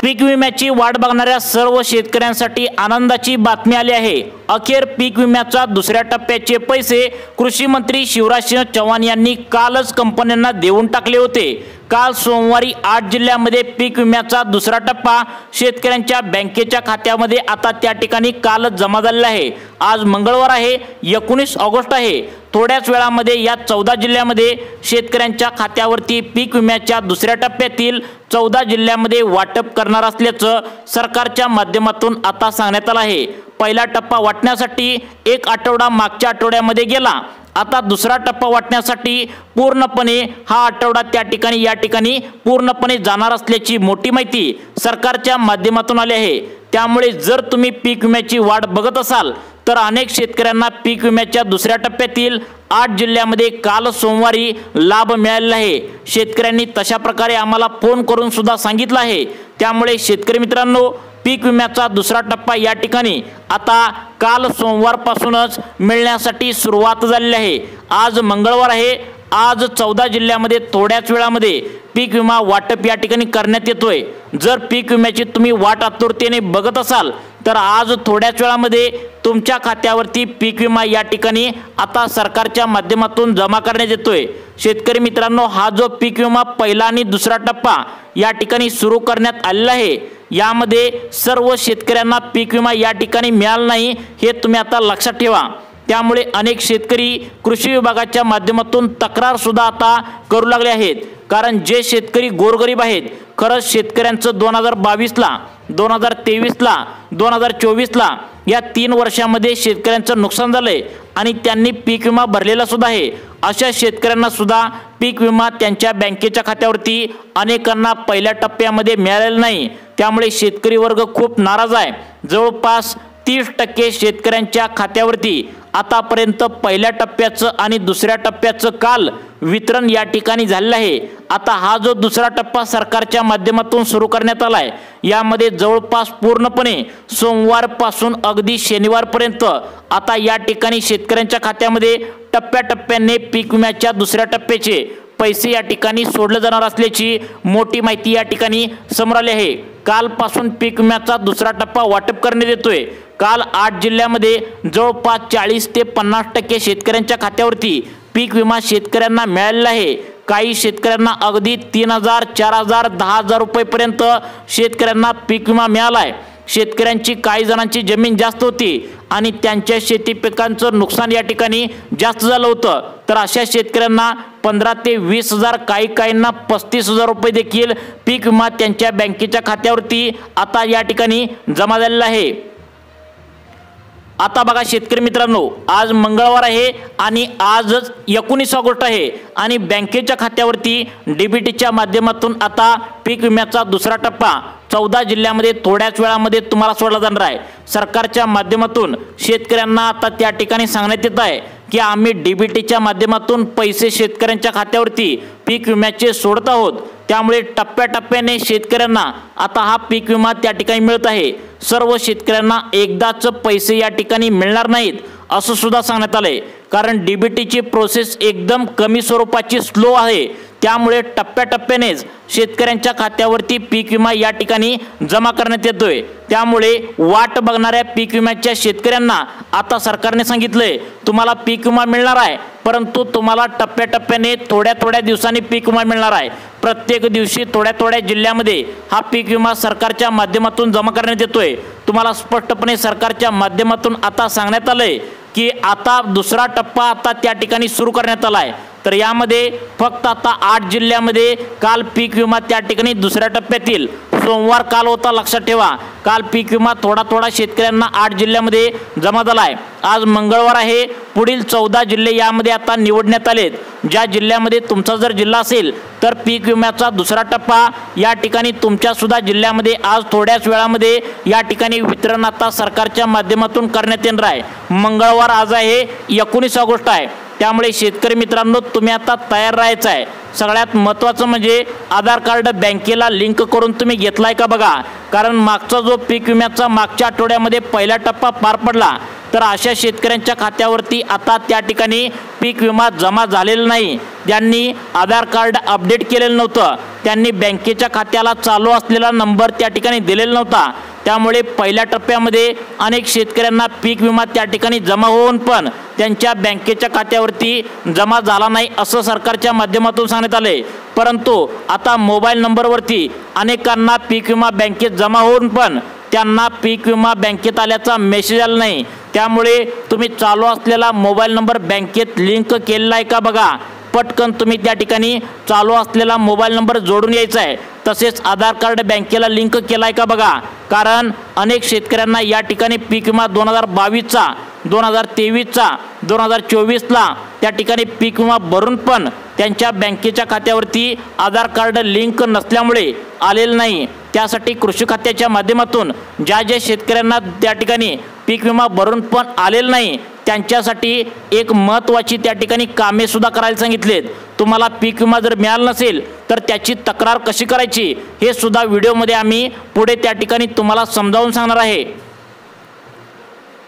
पीक विम्याची वाट बघणाऱ्या सर्व शेतकऱ्यांसाठी आनंदाची बातमी आली आहे। अखेर पीक विम्याच्या दुसऱ्या टप्प्याचे पैसे कृषी मंत्री शिवराजसिंह चौहान यांनी कालच कंपन्यांना देऊन टाकले होते। काल सोमवारी 8 जिल्ह्यांमध्ये पीक विम्याचा दुसरा टप्पा शेतकऱ्यांच्या बँकेच्या खात्यामध्ये आता त्या ठिकाणी कालच जमा झालेला आहे। आज मंगळवार आहे, 19 ऑगस्ट आहे। थोड्याच वेळामध्ये या 14 जिल्ह्यांमध्ये शेतकऱ्यांच्या खात्यावरती पीक विम्याच्या दुसऱ्या टप्प्यातील 14 जिल्ह्यांमध्ये वाटप करणार असल्याचं सरकारच्या माध्यमातून आता सांगण्यात आलं आहे। पहिला टप्पा वाटण्यासाठी 1 आठवडा मागच्या आठवड्यामध्ये गेला। आता दुसरा टप्पा वाटण्यासाठी पूर्णपणे हा आठवडा त्या ठिकाणी या ठिकाणी पूर्णपणे जाणार असल्याची मोठी माहिती सरकारच्या माध्यमातून आली आहे। त्यामुळे जर तुम्ही पीक विम्याची वाट बघत असाल तर अनेक शेतकऱ्यांना पीक विम्याच्या दुसऱ्या टप्प्यातील 8 जिल्ह्यांमध्ये काल सोमवारी लाभ मिळालेला आहे। शेतकऱ्यांनी तशा प्रकारे आम्हाला फोन करून सुद्धा सांगितलं आहे। त्यामुळे शेतकरी मित्रांनो, पीक विम्याचा दुसरा टप्पा या ठिकाणी आता काल सोमवारपासूनच मिळण्यासाठी सुरुवात झालेली आहे। आज मंगळवार आहे। आज 14 जिल्ह्यांमध्ये थोड्याच वेळामध्ये पीक विमा वाटप या ठिकाणी करण्यात येतोय। जर पीक विम्याची तुम्ही वाट आतुरतेने बघत असाल तर आज थोड्याच वेळामध्ये तुमच्या खात्यावरती पीक विमा या ठिकाणी आता सरकारच्या माध्यमातून जमा करण्यात येतोय। शेतकरी मित्रांनो, हा जो पीक विमा पहिला आणि दुसरा टप्पा या ठिकाणी सुरू करण्यात आलेला आहे, यामध्ये सर्व शेतकऱ्यांना पीक विमा या ठिकाणी मिळाला नाही हे तुम्ही आता लक्षात ठेवा। त्यामुळे अनेक शेतकरी कृषी विभागाच्या माध्यमातून तक्रार सुद्धा आता करू लागले आहेत। कारण जे शेतकरी गोरगरीब आहेत, खरंच शेतकऱ्यांचं 2022 ला 2023 ला 2024 ला या 3 वर्षांमध्ये शेतकऱ्यांचं नुकसान झालंय आणि त्यांनी पीक विमा भरलेला सुद्धा आहे। अशा शेतकऱ्यांना सुद्धा पीक विमा त्यांच्या बँकेच्या खात्यावरती अनेकांना पहिल्या टप्प्यामध्ये मिळालेला नाही। त्यामुळे शेतकरी वर्ग खूप नाराज आहे। जवळपास 30% शेतकऱ्यांच्या खात्यावरती आतापर्यंत पहिल्या टप्प्याचं आणि दुसऱ्या टप्प्याचं काल वितरण या ठिकाणी झालेलं आहे। आता हा जो दुसरा टप्पा सरकारच्या माध्यमातून सुरू करण्यात आलाय, यामध्ये जवळपास पूर्णपणे सोमवारपासून अगदी शनिवारपर्यंत आता या ठिकाणी शेतकऱ्यांच्या खात्यामध्ये टप्प्याटप्प्याने पीक विम्याच्या दुसऱ्या टप्प्याचे पैसे या ठिकाणी सोडले जाणार असल्याची मोठी माहिती या ठिकाणी समोर आली आहे। कालपासून पीक विम्याचा दुसरा टप्पा वाटप करण्यात येतोय। काल 8 जिल्ह्यांमध्ये जवळपास 40 ते 50% शेतकऱ्यांच्या खात्यावरती पीक विमा शेतकऱ्यांना मिळालेला आहे। काही शेतकऱ्यांना अगदी 3000, 4000, 10000 रुपयेपर्यंत शेतकऱ्यांना पीक विमा मिळाला आहे। शेतकऱ्यांची काही जणांची जमीन जास्त होती आणि त्यांच्या शेती पिकांचं नुकसान या ठिकाणी जास्त झालं होतं, तर अशा शेतकऱ्यांना 15 ते 20,000, काहींना 35,000 रुपये देखील पीक विमा त्यांच्या बँकेच्या खात्यावरती आता या ठिकाणी जमा झालेला आहे। आता बघा शेतकरी मित्रांनो, आज मंगळवार आहे आणि आजच 19 ऑगस्ट आहे आणि बँकेच्या खात्यावरती डीबीटीच्या माध्यमातून आता पीक विम्याचा दुसरा टप्पा 14 जिल्ह्यांमध्ये थोड्याच वेळामध्ये तुम्हाला सोडला जाणार आहे। सरकारच्या माध्यमातून शेतकऱ्यांना आता त्या ठिकाणी सांगण्यात येत आहे की आम्ही डीबीटीच्या माध्यमातून पैसे शेतकऱ्यांच्या खात्यावरती पीक विम्याचे सोडत आहोत। त्यामुळे टप्प्याटप्प्याने शेतकऱ्यांना आता हा पीक विमा त्या ठिकाणी मिळत आहे। सर्व शेतकऱ्यांना एकदाच पैसे या ठिकाणी मिळणार नाहीत असं सुद्धा सांगण्यात आलंय। कारण डीबीटीची प्रोसेस एकदम कमी स्वरूपाची स्लो आहे। त्यामुळे टप्प्याटप्प्यानेच शेतकऱ्यांच्या खात्यावरती पीक विमा या ठिकाणी जमा करण्यात येतोय। त्यामुळे वाट बघणाऱ्या पीक विम्याच्या शेतकऱ्यांना आता सरकारने सांगितलंय तुम्हाला पीक विमा मिळणार आहे, परंतु तुम्हाला टप्प्याटप्प्याने थोड्या दिवसांनी पीक विमा मिळणार आहे। प्रत्येक दिवशी थोड्या जिल्ह्यामध्ये हा पीक विमा सरकारच्या माध्यमातून जमा करण्यात येतोय। तुम्हाला स्पष्टपणे सरकारच्या माध्यमातून आता सांगण्यात आलंय की आता दुसरा टप्पा आता त्या ठिकाणी सुरू करण्यात आलाय। तर यामध्ये फक्त आता 8 जिल्ह्यांमध्ये काल पीक विमा त्या ठिकाणी दुसऱ्या टप्प्यातील सोमवार काल होता, लक्षात ठेवा। काल पीक विमा थोडा शेतकऱ्यांना 8 जिल्ह्यांमध्ये जमा झाला आहे। आज मंगळवार आहे। पुढील 14 जिल्हे यामध्ये आता निवडण्यात आलेत। ज्या जिल्ह्यामध्ये तुमचा जर जिल्हा असेल तर पीक विम्याचा दुसरा टप्पा या ठिकाणी तुमच्या सुद्धा जिल्ह्यामध्ये आज थोड्याच वेळामध्ये या ठिकाणी वितरण आता सरकारच्या माध्यमातून करण्यात येणार आहे। मंगळवार आज आहे, 19 ऑगस्ट आहे। त्यामुळे शेतकरी मित्रांनो, तुम्ही आता तयार राहायचं आहे। सगळ्यात महत्त्वाचं म्हणजे आधार कार्ड बँकेला लिंक करून तुम्ही घेतलाय का बघा। कारण मागचा जो पीक विम्याचा मागच्या आठवड्यामध्ये पहिला टप्पा पार पडला, तर अशा शेतकऱ्यांच्या खात्यावरती आता त्या ठिकाणी पीक विमा जमा झालेला नाही। ज्यांनी आधार कार्ड अपडेट केलेलं नव्हतं, त्यांनी बँकेच्या खात्याला चालू असलेला नंबर त्या ठिकाणी दिलेला नव्हता। त्यामुळे पहिल्या टप्प्यामध्ये अनेक शेतकऱ्यांना पीक विमा त्या ठिकाणी जमा होऊन पण त्यांच्या बँकेच्या खात्यावरती जमा झाला नाही असं सरकारच्या माध्यमातून सांगण्यात आले। परंतु आता मोबाईल नंबरवरती अनेकांना पीक विमा बँकेत जमा होऊन पण त्यांना पीक विमा बँकेत आल्याचा मेसेज आला नाही। त्यामुळे तुम्ही चालू असलेला मोबाईल नंबर बँकेत लिंक केलेला आहे का बघा। पटकन तुम्ही त्या ठिकाणी चालू असलेला मोबाईल नंबर जोडून यायचा आहे। तसेच आधार कार्ड बँकेला लिंक केलाय का बघा, कारण अनेक शेतकऱ्यांना या ठिकाणी पीक विमा 2022चा 2023चा 2024ला त्या ठिकाणी पीक विमा भरून पण त्यांच्या बँकेच्या खात्यावरती आधार कार्ड लिंक नसल्यामुळे आलेलं नाही। त्यासाठी कृषी खात्याच्या माध्यमातून ज्या शेतकऱ्यांना त्या ठिकाणी पीक विमा भरून पण आलेलं नाही त्यांच्यासाठी एक महत्त्वाची त्या ठिकाणी कामे सुद्धा करायला सांगितलेत। तुम्हाला पीक विमा जर मिळाला नसेल तर त्याची तक्रार कशी करायची हे सुद्धा व्हिडिओमध्ये आम्ही पुढे त्या ठिकाणी तुम्हाला समजावून सांगणार आहे।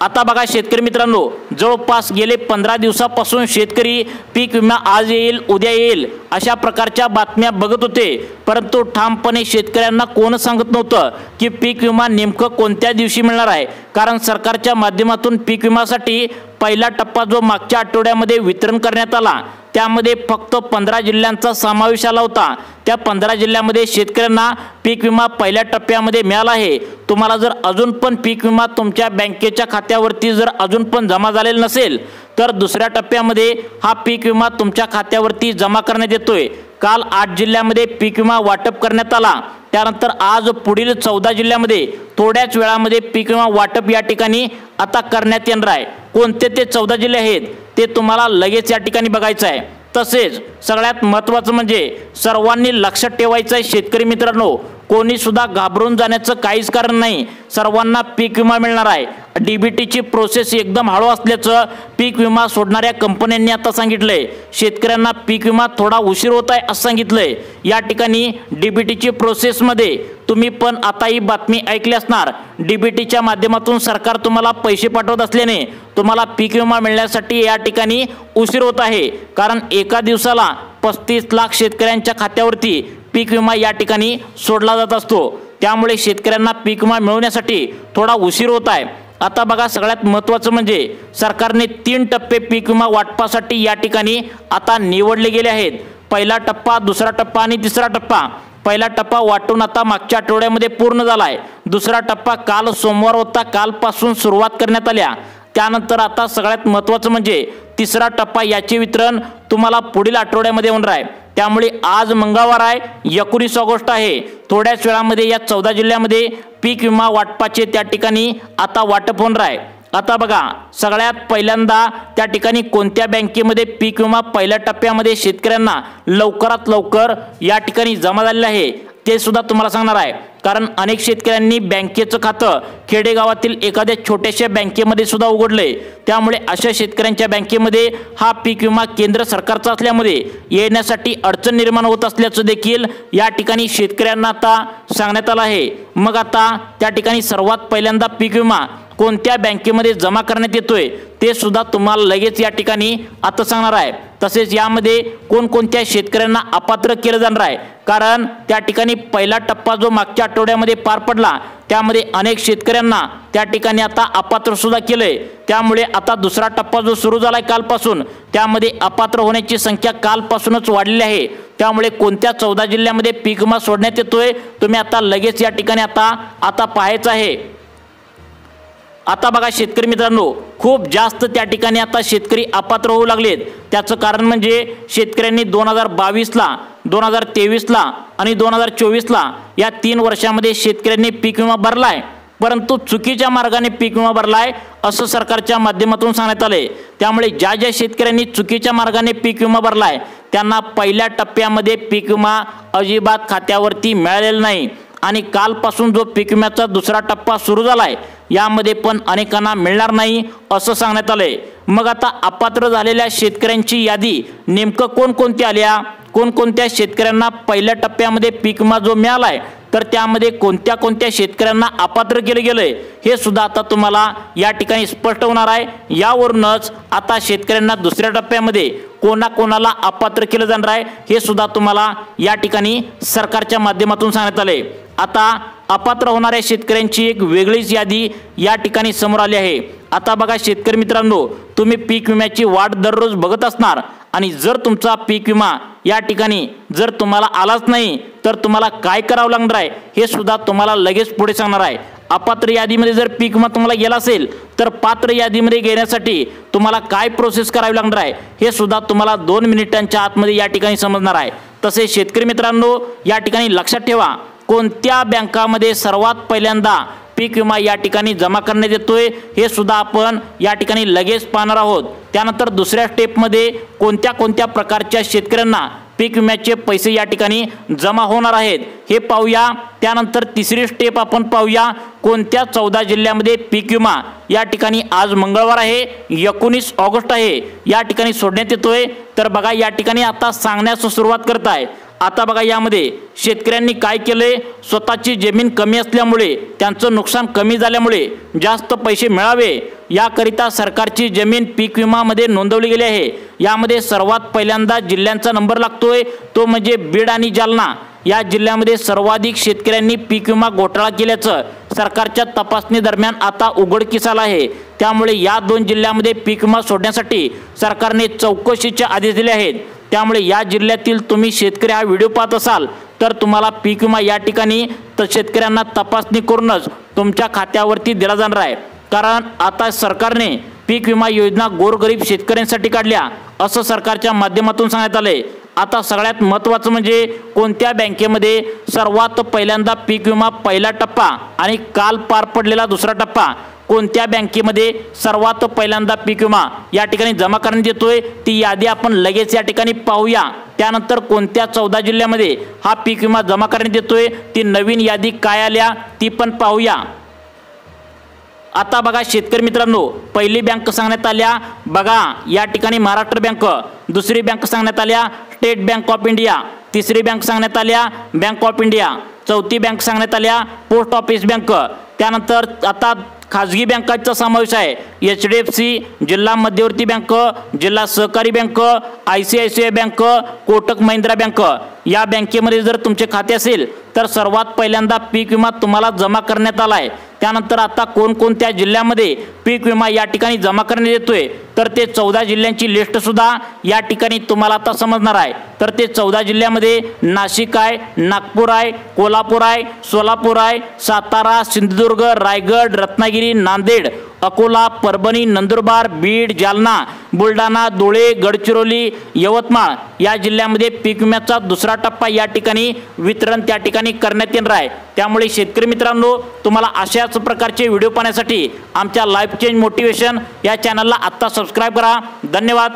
आता बघा शेतकरी मित्रांनो, जवळपास गेले 15 दिवसापासून शेतकरी पीक विमा आज येईल उद्या येईल अशा प्रकारच्या बातम्या बघत होते, परंतु ठामपणे शेतकऱ्यांना कोण सांगत नव्हतं की पीक विमा नेमकं कोणत्या दिवशी मिळणार आहे। कारण सरकारच्या माध्यमातून पीक विम्यासाठी पहिला टप्पा जो मागच्या आठवड्यामध्ये वितरण करण्यात आला त्यामध्ये फक्त 15 जिल्ह्यांचा समावेश आला होता। त्या 15 जिल्ह्यामध्ये शेतकऱ्यांना पीक विमा पहिल्या टप्प्यामध्ये मिळाला आहे। तुम्हाला जर अजून पण पीक विमा तुमच्या बँकेच्या खात्यावरती जर अजून पण जमा झालेला नसेल तर दुसऱ्या टप्प्यामध्ये हा पीक विमा तुमच्या खात्यावरती जमा करण्यात येतोय। काल 8 जिल्ह्यामध्ये पीक विमा वाटप करण्यात आला, त्यानंतर आज पुढील 14 जिल्ह्यामध्ये थोड्याच वेळामध्ये पीक विमा वाटप या ठिकाणी आता करण्यात येणार आहे। कोणते ते 14 जिल्हे आहेत ते तुम्हाला लगेच या ठिकाणी बघायचं आहे। तसेच सगळ्यात महत्त्वाचं म्हणजे सर्वांनी लक्षात ठेवायचं आहे शेतकरी मित्रांनो, कोणी सुद्धा घाबरून जाण्याचं काहीच कारण नाही। सर्वांना पीक विमा मिळणार आहे। डीबीटीची प्रोसेस एकदम हळू असल्याचं पीक विमा सोडणाऱ्या कंपन्यांनी आता सांगितलंय। शेतकऱ्यांना पीक विमा थोडा उशीर होत आहे असं सांगितलंय। या ठिकाणी डीबीटीची प्रोसेसमध्ये तुम्ही पण आता ही बातमी ऐकली असणार, डीबीटीच्या माध्यमातून सरकार तुम्हाला पैसे पाठवत असल्याने तुम्हाला पीक विमा मिळण्यासाठी या ठिकाणी उशीर होत आहे। कारण एका दिवसाला 35 लाख शेतकऱ्यांच्या खात्यावरती पीक विमा या ठिकाणी सोडला जात असतो। त्यामुळे शेतकऱ्यांना पीक विमा मिळवण्यासाठी थोडा उशीर होत आहे। आता बघा सगळ्यात महत्त्वाचं म्हणजे सरकारने 3 टप्पे पीक विमा वाटपासाठी या ठिकाणी आता निवडले गेले आहेत। पहिला टप्पा, दुसरा टप्पा आणि तिसरा टप्पा। पहिला टप्पा वाटून आता मागच्या आठवड्यामध्ये पूर्ण झाला आहे। दुसरा टप्पा काल सोमवार होता, कालपासून सुरुवात करण्यात आल्या। त्यानंतर आता सगळ्यात महत्त्वाचं म्हणजे तिसरा टप्पा याचे वितरण तुम्हाला पुढील आठवड्यामध्ये होणार आहे। त्यामुळे आज मंगळवार आहे, 19 ऑगस्ट आहे। थोड्याच वेळामध्ये या 14 जिल्ह्यामध्ये पीक विमा वाटपाचे त्या ठिकाणी आता वाटप होणार आहे। आता बघा सगळ्यात पहिल्यांदा त्या ठिकाणी कोणत्या बँकेमध्ये पीक विमा पहिल्या टप्प्यामध्ये शेतकऱ्यांना लवकरात लवकर या ठिकाणी जमा झालेला आहे ते सुद्धा तुम्हाला सांगणार आहे। कारण अनेक शेतकऱ्यांनी बँकेचं खातं खेडेगावातील एखाद्या छोट्याशा बँकेमध्ये सुद्धा उघडले, त्यामुळे अशा शेतकऱ्यांच्या बँकेमध्ये हा पीक विमा केंद्र सरकारचा असल्यामुळे येण्यासाठी अडचण निर्माण होत असल्याचं देखील या ठिकाणी शेतकऱ्यांना आता सांगण्यात आलं आहे। मग आता त्या ठिकाणी सर्वात पहिल्यांदा पीक विमा कोणत्या बँकेमध्ये जमा करण्यात येतोय ते सुद्धा तुम्हाला लगेच या ठिकाणी आता सांगणार आहे। तसेच यामध्ये कोणकोणत्या शेतकऱ्यांना अपात्र केलं जाणार आहे, कारण त्या ठिकाणी पहिला टप्पा जो मागच्या आठवड्यामध्ये पार पडला त्यामध्ये अनेक शेतकऱ्यांना त्या ठिकाणी आता अपात्र सुद्धा केलंय। त्यामुळे आता दुसरा टप्पा जो सुरू झालाय कालपासून त्यामध्ये अपात्र होण्याची संख्या कालपासूनच वाढलेली आहे। त्यामुळे कोणत्या 14 जिल्ह्यामध्ये पीक विमा सोडण्यात येतोय तुम्ही आता लगेच या ठिकाणी आता पाहायचं आहे। आता बघा शेतकरी मित्रांनो, खूप जास्त त्या ठिकाणी आता शेतकरी अपात्र होऊ लागलेत। त्याचं कारण म्हणजे शेतकऱ्यांनी 2022ला 2023ला आणि 2024ला या 3 वर्षांमध्ये शेतकऱ्यांनी पीक विमा भरलाय, परंतु चुकीच्या मार्गाने पीक विमा भरलाय असं सरकारच्या माध्यमातून सांगण्यात आले। त्यामुळे ज्या शेतकऱ्यांनी चुकीच्या मार्गाने पीक विमा भरलाय त्यांना पहिल्या टप्प्यामध्ये पीक विमा अजिबात खात्यावरती मिळालेला नाही आणि कालपासून जो पीक विम्याचा दुसरा टप्पा सुरू झालाय यामध्ये पण अनेकांना मिळणार नाही असं सांगण्यात आलंय। मग आता अपात्र झालेल्या शेतकऱ्यांची यादी नेमकं कोणकोणती आल्या कोणकोणत्या शेतकऱ्यांना पहिल्या टप्प्यामध्ये पीक विमा जो मिळाला आहे तर त्यामध्ये कोणत्या कोणत्या शेतकऱ्यांना अपात्र केले गेले हे सुद्धा आता तुम्हाला या ठिकाणी स्पष्ट होणार आहे। यावरूनच आता शेतकऱ्यांना दुसऱ्या टप्प्यामध्ये कोणाकोणाला अपात्र केलं जाणार आहे हे सुद्धा तुम्हाला या ठिकाणी सरकारच्या माध्यमातून सांगण्यात आले। आता अपात्र होणाऱ्या शेतकऱ्यांची एक वेगळीच यादी या ठिकाणी समोर आली आहे। आता बघा शेतकरी मित्रांनो, तुम्ही पीक विम्याची वाट दररोज बघत असणार आणि जर तुमचा पीक विमा या ठिकाणी जर तुम्हाला आलाच नाही तर तुम्हाला काय करावं लागणार आहे हे सुद्धा तुम्हाला लगेच पुढे सांगणार आहे। अपात्र यादीमध्ये जर पीक विमा तुम्हाला गेला असेल तर पात्र यादीमध्ये घेण्यासाठी तुम्हाला काय प्रोसेस करावी लागणार आहे हे सुद्धा तुम्हाला 2 मिनिटांच्या आतमध्ये या ठिकाणी समजणार आहे। तसेच शेतकरी मित्रांनो, या ठिकाणी लक्षात ठेवा, कोणत्या बँकामध्ये सर्वात पहिल्यांदा पीक विमा या ठिकाणी जमा करण्यात येतोय हे सुद्धा आपण या ठिकाणी लगेच पाहणार आहोत। त्यानंतर दुसऱ्या स्टेपमध्ये कोणत्या कोणत्या प्रकारच्या शेतकऱ्यांना पीक विम्याचे पैसे या ठिकाणी जमा होणार आहेत हे पाहूया। त्यानंतर तिसरी स्टेप आपण पाहूया, कोणत्या 14 जिल्ह्यामध्ये पीक विमा या ठिकाणी आज मंगळवार आहे 19 ऑगस्ट आहे या ठिकाणी सोडण्यात येतोय। तर बघा या ठिकाणी आता सांगण्यास सुरुवात करत आहे। आता बघा यामध्ये शेतकऱ्यांनी काय केले, स्वतःची जमीन कमी असल्यामुळे त्यांचं नुकसान कमी झाल्यामुळे जास्त पैसे मिळावे याकरिता सरकारची जमीन पीक विमामध्ये नोंदवली गेली आहे। यामध्ये सर्वात पहिल्यांदा जिल्ह्यांचा नंबर लागतोय तो म्हणजे बीड आणि जालना या जिल्ह्यामध्ये सर्वाधिक शेतकऱ्यांनी पीक विमा घोटाळा केल्याचं सरकारच्या तपासणी दरम्यान आता उघडकीस आलं आहे। त्यामुळे या 2 जिल्ह्यामध्ये पीक विमा सोडण्यासाठी सरकारने चौकशीचे आदेश दिले आहेत। त्यामुळे या जिल्ह्यातील तुम्ही शेतकरी हा व्हिडिओ पाहत असाल तर तुम्हाला पीक विमा या ठिकाणी तर शेतकऱ्यांना तपासणी करूनच तुमच्या खात्यावरती दिला जाणार आहे। कारण आता सरकारने पीक विमा योजना गोरगरीब शेतकऱ्यांसाठी काढल्या असं सरकारच्या माध्यमातून सांगण्यात आले। आता सगळ्यात महत्त्वाचं म्हणजे कोणत्या बँकेमध्ये सर्वात पहिल्यांदा पीक विमा पहिला टप्पा आणि काल पार पडलेला दुसरा टप्पा कोणत्या बँकेमध्ये सर्वात पहिल्यांदा पीक विमा या ठिकाणी जमा करण्यात येतोय ती यादी आपण लगेच या ठिकाणी पाहूया। त्यानंतर कोणत्या 14 जिल्ह्यामध्ये हा पीक विमा जमा करण्यात येतोय ती नवीन यादी काय आल्या ती पण पाहूया। आता बघा शेतकरी मित्रांनो, पहिली बँक सांगण्यात आल्या बघा या ठिकाणी महाराष्ट्र बँक, दुसरी बँक सांगण्यात आल्या स्टेट बँक ऑफ इंडिया, तिसरी बँक सांगण्यात आल्या बँक ऑफ इंडिया, चौथी बँक सांगण्यात आल्या पोस्ट ऑफिस बँक। त्यानंतर आता खाजगी बँकांचा समावेश आहे HDFC, जिल्हा मध्यवर्ती बँक, जिल्हा सहकारी bank, ICICI bank, Kotak Mahindra bank. या बँकेमध्ये जर तुमचे खाते असेल तर सर्वात पहिल्यांदा पीक विमा तुम्हाला जमा करण्यात आला आहे। त्यानंतर आता कोणकोणत्या जिल्ह्यामध्ये पीक विमा या ठिकाणी जमा करण्यात येतोय तर ते 14 जिल्ह्यांची लिस्ट सुद्धा या ठिकाणी तुम्हाला आता समजणार आहे। तर ते 14 जिल्ह्यामध्ये नाशिक आहे, नागपूर आहे, कोल्हापूर आहे, सोलापूर आहे, सातारा, सिंधुदुर्ग, रायगड, रत्नागिरी, नांदेड, अकोला, परभणी, नंदुरबार, बीड, जालना, बुलढाणा, धुळे, गडचिरोली, यवतमाळ या जिल्ह्यामध्ये पीक विम्याचा दुसरा टप्पा या ठिकाणी वितरण त्या ठिकाणी करण्यात येणार आहे। त्यामुळे शेतकरी मित्रांनो, तुम्हाला अशाच प्रकारचे व्हिडिओ पाहण्यासाठी आमच्या लाईफ चेंज मोटिवेशन या चॅनलला आत्ता सबस्क्राईब करा। धन्यवाद।